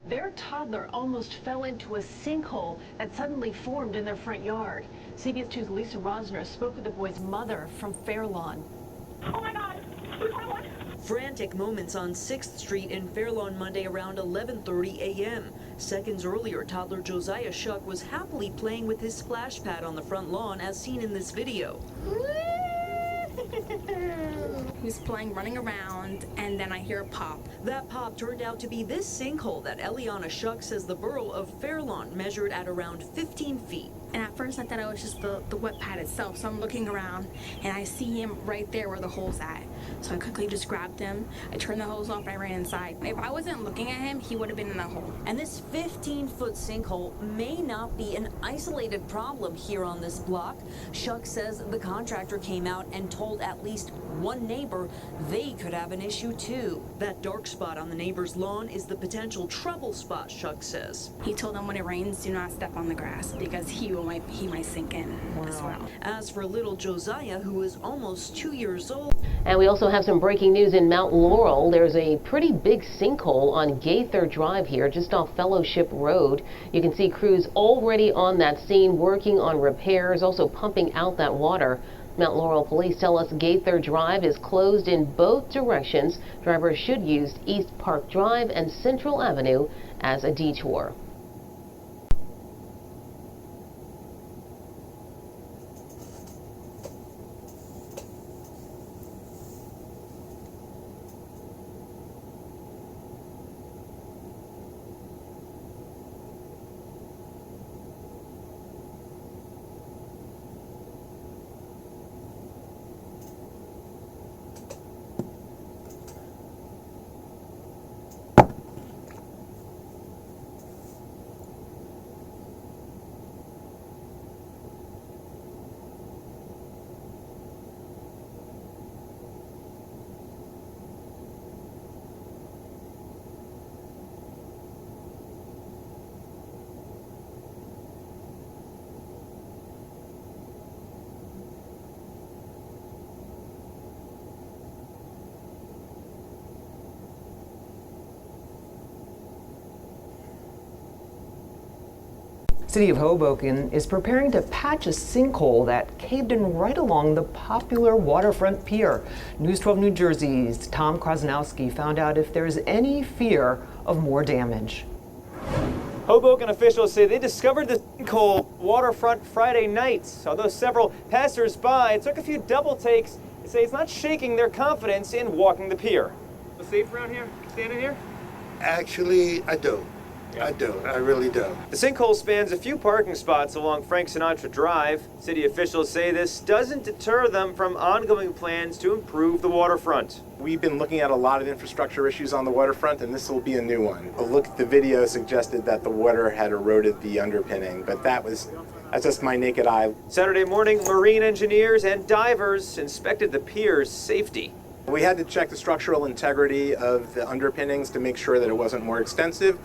Their toddler almost fell into a sinkhole that suddenly formed in their front yard. CBS 2's Lisa Rosner spoke with the boy's mother from Fairlawn. Oh my God. Frantic moments on 6th Street in Fairlawn Monday around 11:30 a.m. Seconds earlier, toddler Josiah Shuck was happily playing with his splash pad on the front lawn as seen in this video. He's playing, running around, and then I hear a pop. That pop turned out to be this sinkhole that Eliana Shuck says the borough of Fairlawn measured at around 15 feet. And at first I thought it was just the wet pad itself, so I'm looking around and I see him right there where the hole's at. So I quickly just grabbed him, I turned the hose off and I ran inside. If I wasn't looking at him, he would have been in that hole. And this 15-foot sinkhole may not be an isolated problem here on this block. Shuck says the contractor came out and told at least one neighbor they could have an issue too. That dark spot on the neighbor's lawn is the potential trouble spot, Shuck says. He told them when it rains, do not step on the grass because he might sink in as well. As for little Josiah, who is almost 2 years old. And we also have some breaking news in Mount Laurel. There's a pretty big sinkhole on Gaither Drive here, just off Fellowship Road. You can see crews already on that scene working on repairs, also pumping out that water. Mount Laurel police tell us Gaither Drive is closed in both directions. Drivers should use East Park Drive and Central Avenue as a detour. City of Hoboken is preparing to patch a sinkhole that caved in right along the popular waterfront pier. News 12 New Jersey's Tom Krasnowski found out if there's any fear of more damage. Hoboken officials say they discovered the sinkhole waterfront Friday night. Although several passers-by took a few double takes, they say it's not shaking their confidence in walking the pier. Safe around here? Standing here? Actually, I do. I do. I really do. The sinkhole spans a few parking spots along Frank Sinatra Drive. City officials say this doesn't deter them from ongoing plans to improve the waterfront. We've been looking at a lot of infrastructure issues on the waterfront, and this will be a new one. A look at the video suggested that the water had eroded the underpinning, but that's just my naked eye. Saturday morning, marine engineers and divers inspected the pier's safety. We had to check the structural integrity of the underpinnings to make sure that it wasn't more extensive.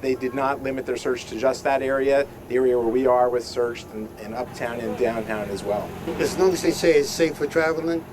They did not limit their search to just that area. The area where we are was searched in uptown and downtown as well. As long as they say it's safe for traveling,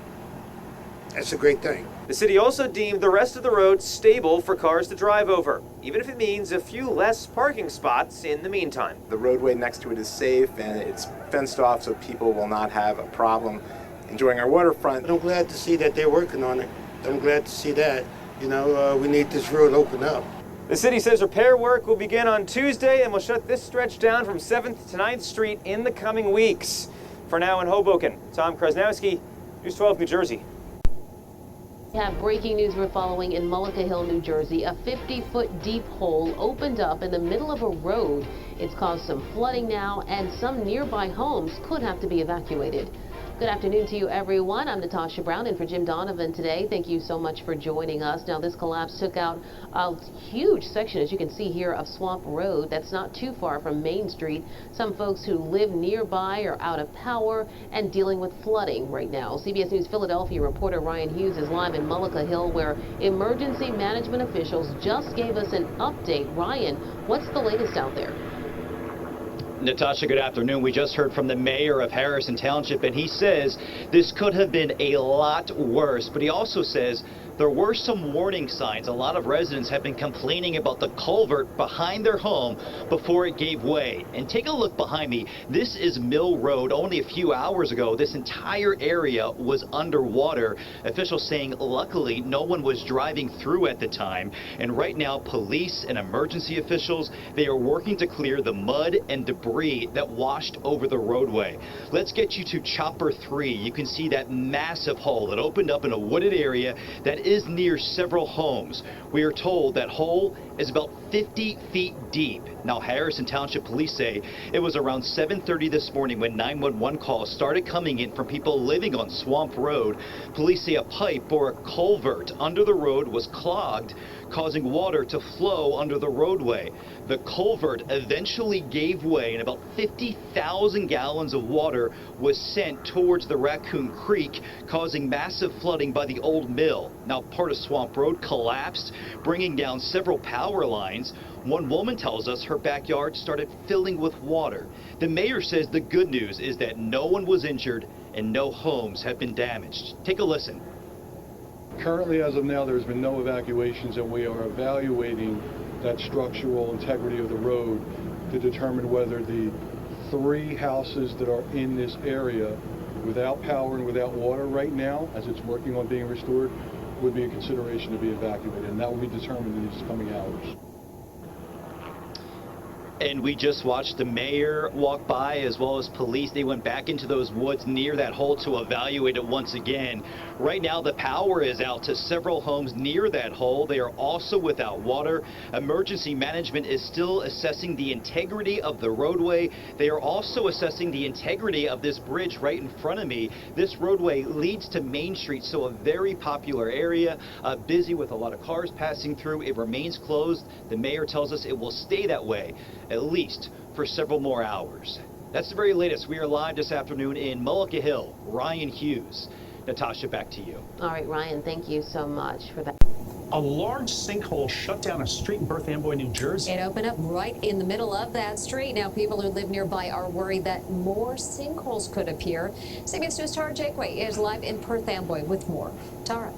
that's a great thing. The city also deemed the rest of the road stable for cars to drive over, even if it means a few less parking spots in the meantime. The roadway next to it is safe and it's fenced off so people will not have a problem enjoying our waterfront. I'm glad to see that they're working on it. I'm glad to see that. You know, we need this road open up. The city says repair work will begin on Tuesday and will shut this stretch down from 7th to 9th Street in the coming weeks. For now in Hoboken, Tom Krasnowski, News 12 New Jersey. We have breaking news we're following in Mullica Hill, New Jersey. A 50-foot deep hole opened up in the middle of a road. It's caused some flooding now, and some nearby homes could have to be evacuated. Good afternoon to you, everyone. I'm Natasha Brown in for Jim Donovan today. Thank you so much for joining us. Now, this collapse took out a huge section, as you can see here, of Swamp Road. That's not too far from Main Street. Some folks who live nearby are out of power and dealing with flooding right now. CBS News Philadelphia reporter Ryan Hughes is live in Mullica Hill, where emergency management officials just gave us an update. Ryan, what's the latest out there? Natasha, good afternoon. We just heard from the mayor of Harrison Township, and he says this could have been a lot worse, but he also says there were some warning signs. A lot of residents have been complaining about the culvert behind their home before it gave way. And take a look behind me. This is Mill Road. Only a few hours ago, this entire area was underwater. Officials saying luckily no one was driving through at the time. And right now, police and emergency officials, they are working to clear the mud and debris that washed over the roadway. Let's get you to Chopper 3. You can see that massive hole that opened up in a wooded area that is near several homes. We are told that hole is about 50 feet deep. Now, Harrison Township Police say it was around 7:30 this morning when 911 calls started coming in from people living on Swamp Road. Police say a pipe or a culvert under the road was clogged, causing water to flow under the roadway. The culvert eventually gave way and about 50,000 gallons of water was sent towards the Raccoon Creek, causing massive flooding by the old mill. Now, part of Swamp Road collapsed, bringing down several power lines. One woman tells us her backyard started filling with water. The mayor says the good news is that no one was injured and no homes have been damaged. Take a listen. Currently, as of now, there's been no evacuations, and we are evaluating that structural integrity of the road to determine whether the 3 houses that are in this area without power and without water right now, as it's working on being restored, would be a consideration to be evacuated, and that will be determined in these coming hours. And we just watched the mayor walk by as well as police. They went back into those woods near that hole to evaluate it once again. Right now, the power is out to several homes near that hole. They are also without water. Emergency management is still assessing the integrity of the roadway. They are also assessing the integrity of this bridge right in front of me. This roadway leads to Main Street, so a very popular area, busy with a lot of cars passing through. It remains closed. The mayor tells us it will stay that way, at least for several more hours. That's the very latest. We are live this afternoon in Mullica Hill. Ryan Hughes. Natasha, back to you. All right, Ryan, thank you so much for that. A large sinkhole shut down a street in Perth Amboy, New Jersey. It opened up right in the middle of that street. Now, people who live nearby are worried that more sinkholes could appear. CBS News' Tara Jakeway is live in Perth Amboy with more. Tara.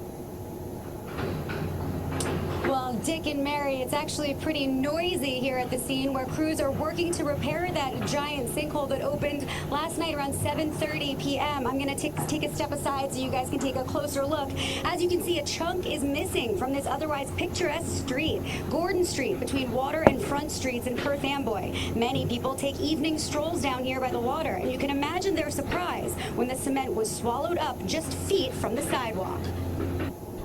Well, Dick and Mary, it's actually pretty noisy here at the scene where crews are working to repair that giant sinkhole that opened last night around 7:30 p.m. I'm going to take a step aside so you guys can take a closer look. As you can see, a chunk is missing from this otherwise picturesque street, Gordon Street, between Water and Front Streets in Perth Amboy. Many people take evening strolls down here by the water, and you can imagine their surprise when the cement was swallowed up just feet from the sidewalk.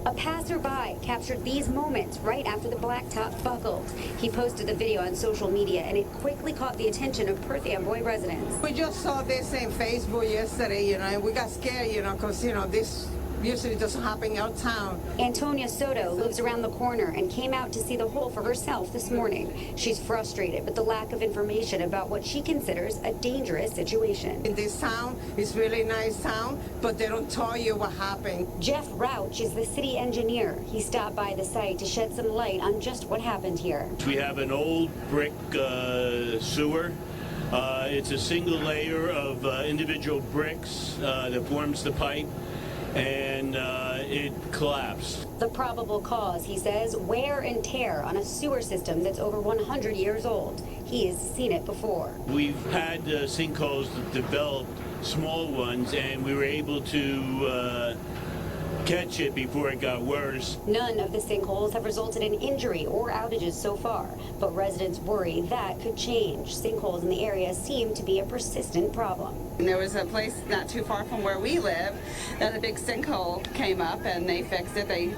A passerby captured these moments right after the blacktop buckled. He posted the video on social media, and it quickly caught the attention of Perth Amboy residents. We just saw this in Facebook yesterday, and we got scared, because, this usually doesn't happen in our town. Antonia Soto lives around the corner and came out to see the hole for herself this morning. She's frustrated with the lack of information about what she considers a dangerous situation. In this town, it's really nice town, but they don't tell you what happened. Jeff Rauch is the city engineer. He stopped by the site to shed some light on just what happened here. We have an old brick sewer. It's a single layer of individual bricks that forms the pipe, and it collapsed. The probable cause, he says, wear and tear on a sewer system that's over 100 years old. He has seen it before. We've had sinkholes developed, small ones, and we were able to catch it before it got worse. None of the sinkholes have resulted in injury or outages so far, but residents worry that could change. Sinkholes in the area seem to be a persistent problem. There was a place not too far from where we live that a big sinkhole came up, and they fixed it. They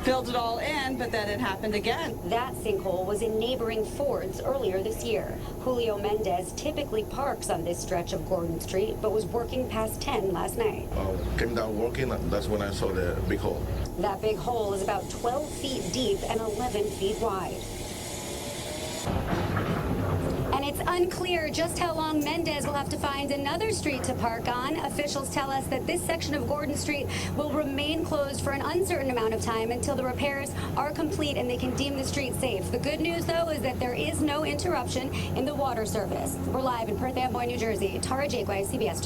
filled it all in, but then it happened again. That sinkhole was in neighboring Fords earlier this year. Julio Mendez typically parks on this stretch of Gordon Street, but was working past 10 last night. Came down working, that's when I saw the big hole. That big hole is about 12 feet deep and 11 feet wide. And it's unclear just how long Mendez will have to find another street to park on. Officials tell us that this section of Gordon Street will remain closed for an uncertain amount of time until the repairs are complete and they can deem the street safe. The good news, though, is that there is no interruption in the water service. We're live in Perth Amboy, New Jersey. Tara Jakeway, CBS 2.